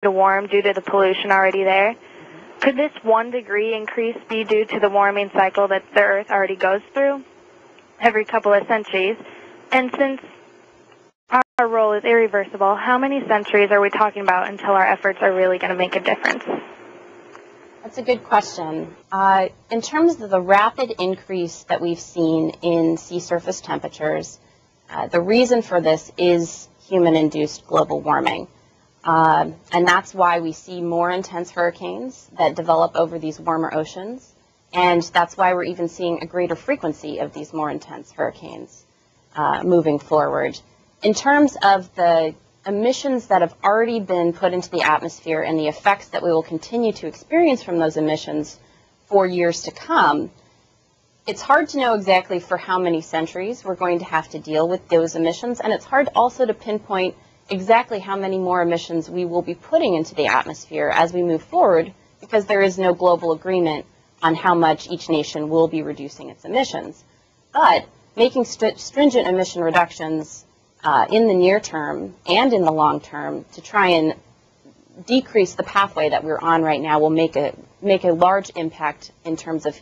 to warm due to the pollution already there. Could this 1 degree increase be due to the warming cycle that the Earth already goes through every couple of centuries? And since our role is irreversible, how many centuries are we talking about until our efforts are really going to make a difference? That's a good question. In terms of the rapid increase that we've seen in sea surface temperatures, the reason for this is human-induced global warming. And that's why we see more intense hurricanes that develop over these warmer oceans. And that's why we're even seeing a greater frequency of these more intense hurricanes moving forward. In terms of the emissions that have already been put into the atmosphere and the effects that we will continue to experience from those emissions for years to come, it's hard to know exactly for how many centuries we're going to have to deal with those emissions, and it's hard also to pinpoint exactly how many more emissions we will be putting into the atmosphere as we move forward, because there is no global agreement on how much each nation will be reducing its emissions. But making stringent emission reductions in the near term and in the long term to try and decrease the pathway that we're on right now will make a large impact in terms of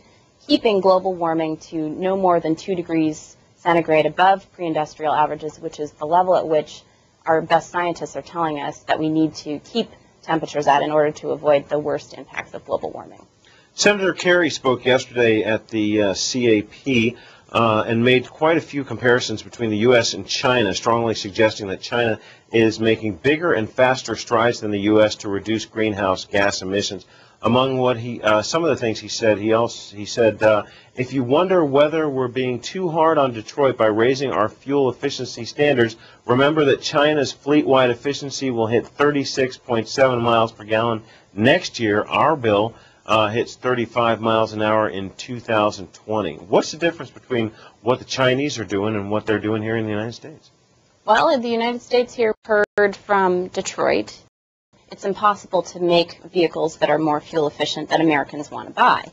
keeping global warming to no more than 2 degrees centigrade above pre-industrial averages, which is the level at which our best scientists are telling us that we need to keep temperatures at in order to avoid the worst impacts of global warming. Senator Kerry spoke yesterday at the CAP and made quite a few comparisons between the U.S. and China, strongly suggesting that China is making bigger and faster strides than the U.S. to reduce greenhouse gas emissions. Among what some of the things he said, he said, if you wonder whether we're being too hard on Detroit by raising our fuel efficiency standards, remember that China's fleet-wide efficiency will hit 36.7 miles per gallon next year. Our bill hits 35 miles an hour in 2020. What's the difference between what the Chinese are doing and what they're doing here in the United States? Well, in the United States here, heard from Detroit, it's impossible to make vehicles that are more fuel efficient that Americans want to buy.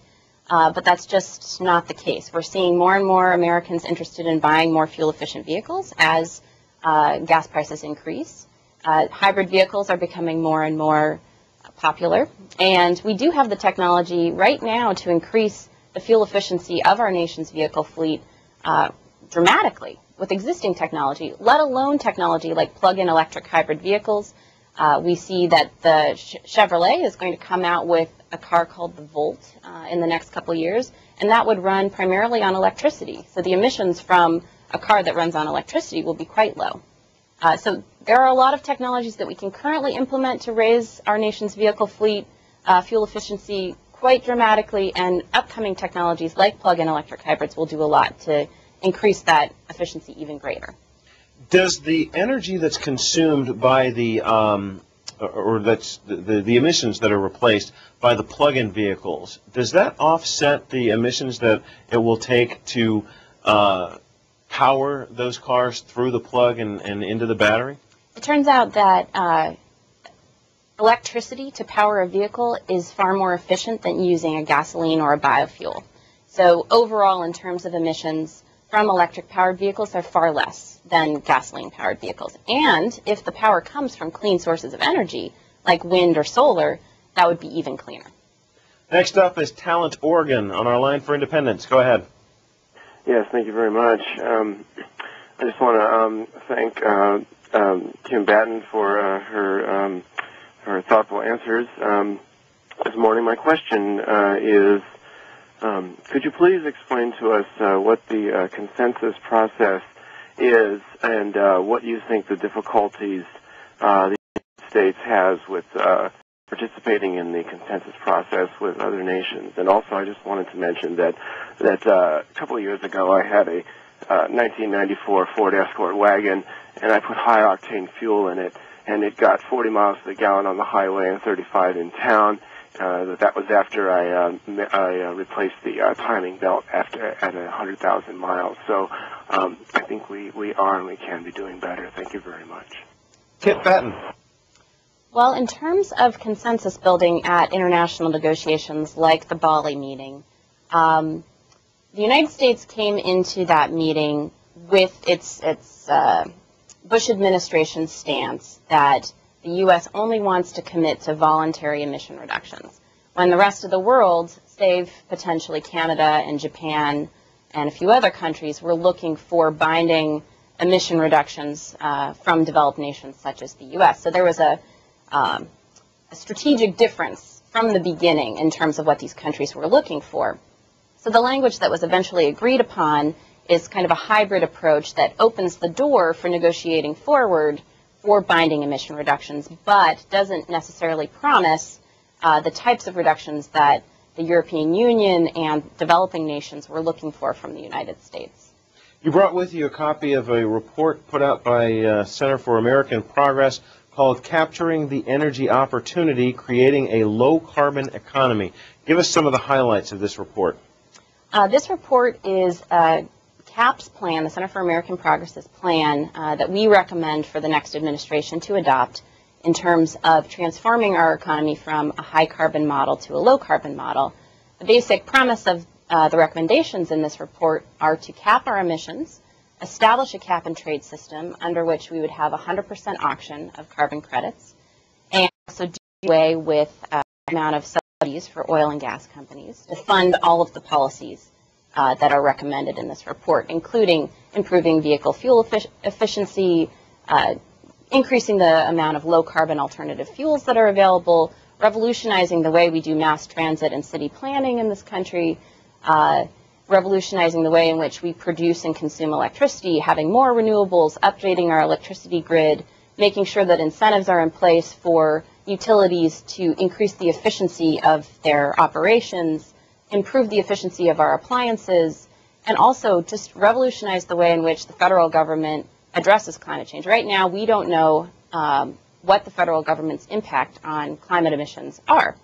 But that's just not the case. We're seeing more and more Americans interested in buying more fuel efficient vehicles as gas prices increase. Hybrid vehicles are becoming more and more popular. And we do have the technology right now to increase the fuel efficiency of our nation's vehicle fleet dramatically with existing technology, let alone technology like plug-in electric hybrid vehicles. We see that the Chevrolet is going to come out with a car called the Volt in the next couple of years, and that would run primarily on electricity. So the emissions from a car that runs on electricity will be quite low. So there are a lot of technologies that we can currently implement to raise our nation's vehicle fleet fuel efficiency quite dramatically, and upcoming technologies like plug-in electric hybrids will do a lot to increase that efficiency even greater. Does the energy that's consumed by the, or that's the emissions that are replaced by the plug-in vehicles, does that offset the emissions that it will take to power those cars through the plug and into the battery? It turns out that electricity to power a vehicle is far more efficient than using a gasoline or a biofuel. So overall, in terms of emissions from electric-powered vehicles, are far less than gasoline-powered vehicles. And if the power comes from clean sources of energy, like wind or solar, that would be even cleaner. Next up is Talent Oregon on our line for Independence. Go ahead. Yes, thank you very much. I just want to thank Kim Batten for her thoughtful answers this morning. My question is, could you please explain to us what the consensus process is and what you think the difficulties the United States has with participating in the consensus process with other nations? And also, I just wanted to mention that a couple of years ago I had a 1994 Ford Escort wagon, and I put high-octane fuel in it, and it got 40 miles to the gallon on the highway and 35 in town. That was after I replaced the timing belt at 100,000 miles. So I think we are and we can be doing better. Thank you very much. Kit Batten. Well, in terms of consensus building at international negotiations like the Bali meeting, the United States came into that meeting with its Bush administration stance that the U.S. only wants to commit to voluntary emission reductions, when the rest of the world, save potentially Canada and Japan and a few other countries, were looking for binding emission reductions from developed nations such as the U.S. So there was a strategic difference from the beginning in terms of what these countries were looking for. So the language that was eventually agreed upon is kind of a hybrid approach that opens the door for negotiating forward for binding emission reductions, but doesn't necessarily promise the types of reductions that the European Union and developing nations were looking for from the United States. You brought with you a copy of a report put out by Center for American Progress called Capturing the Energy Opportunity, Creating a Low-Carbon Economy. Give us some of the highlights of this report. This report is CAP's plan, the Center for American Progress's plan, that we recommend for the next administration to adopt in terms of transforming our economy from a high-carbon model to a low-carbon model. The basic premise of the recommendations in this report are to cap our emissions, establish a cap-and-trade system under which we would have 100% auction of carbon credits, and also do away with the amount of subsidies for oil and gas companies to fund all of the policies that are recommended in this report, including improving vehicle fuel efficiency, increasing the amount of low-carbon alternative fuels that are available, revolutionizing the way we do mass transit and city planning in this country, revolutionizing the way in which we produce and consume electricity, having more renewables, updating our electricity grid, making sure that incentives are in place for utilities to increase the efficiency of their operations, improve the efficiency of our appliances, and also just revolutionize the way in which the federal government addresses climate change. Right now, we don't know what the federal government's impact on climate emissions are.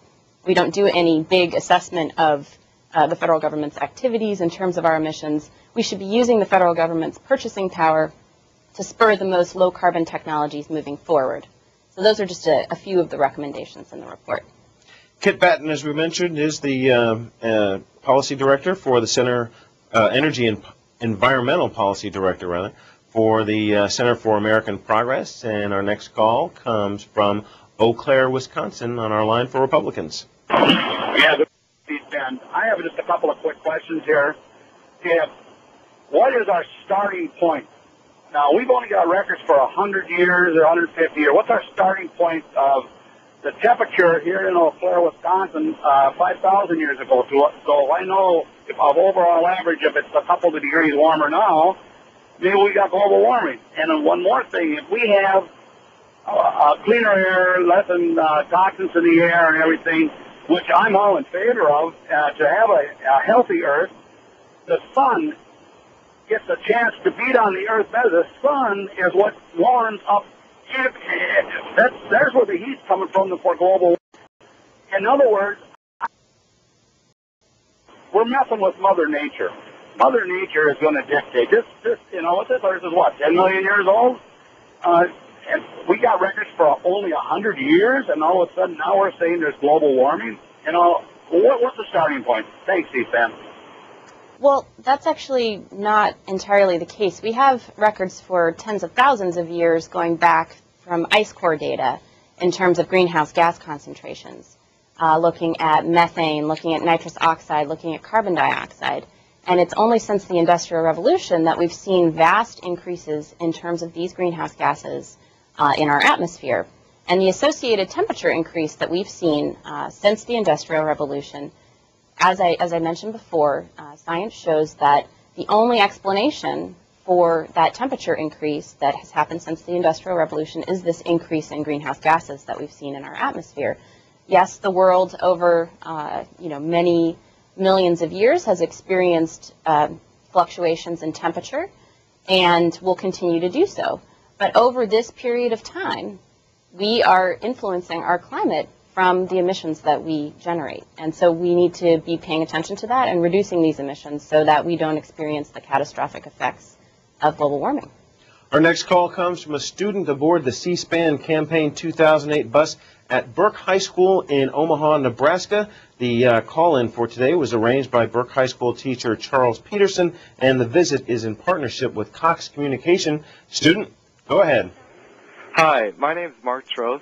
We don't do any big assessment of the federal government's activities in terms of our emissions. We should be using the federal government's purchasing power to spur the most low-carbon technologies moving forward. So those are just a few of the recommendations in the report. Kit Batten, as we mentioned, is the policy director for the Center, Energy and Environmental Policy Director, rather, for the Center for American Progress. And our next call comes from Eau Claire, Wisconsin, on our line for Republicans. Yeah, and I have just a couple of quick questions here. What is our starting point? Now, we've only got records for 100 years or 150 years. What's our starting point of the temperature here in Eau Claire, Wisconsin, 5,000 years ago? So I know if of overall average, if it's a couple of degrees warmer now, maybe we got global warming. And then one more thing, if we have cleaner air, less toxins in the air and everything, which I'm all in favor of, to have a healthy Earth, the sun gets a chance to beat on the Earth better. The sun is what warms up. There's where the heat's coming from for global warming. In other words, we're messing with Mother Nature. Mother Nature is going to dictate. This Earth is what, 10 million years old? And we got records for only 100 years, and all of a sudden now we're saying there's global warming. What's the starting point? Thanks, CSPAN. Well, that's actually not entirely the case. We have records for tens of thousands of years going back from ice core data in terms of greenhouse gas concentrations, looking at methane, looking at nitrous oxide, looking at carbon dioxide. And it's only since the Industrial Revolution that we've seen vast increases in terms of these greenhouse gases in our atmosphere. And the associated temperature increase that we've seen since the Industrial Revolution, as I mentioned before, science shows that the only explanation for that temperature increase that has happened since the Industrial Revolution is this increase in greenhouse gases that we've seen in our atmosphere. Yes, the world over many millions of years has experienced fluctuations in temperature and will continue to do so. But over this period of time, we are influencing our climate from the emissions that we generate. And so we need to be paying attention to that and reducing these emissions so that we don't experience the catastrophic effects of global warming. Our next call comes from a student aboard the CSPAN Campaign 2008 bus at Burke High School in Omaha, Nebraska. The call-in for today was arranged by Burke High School teacher Charles Peterson, and the visit is in partnership with Cox Communication. Student, go ahead. Hi, my name is Mark Trost.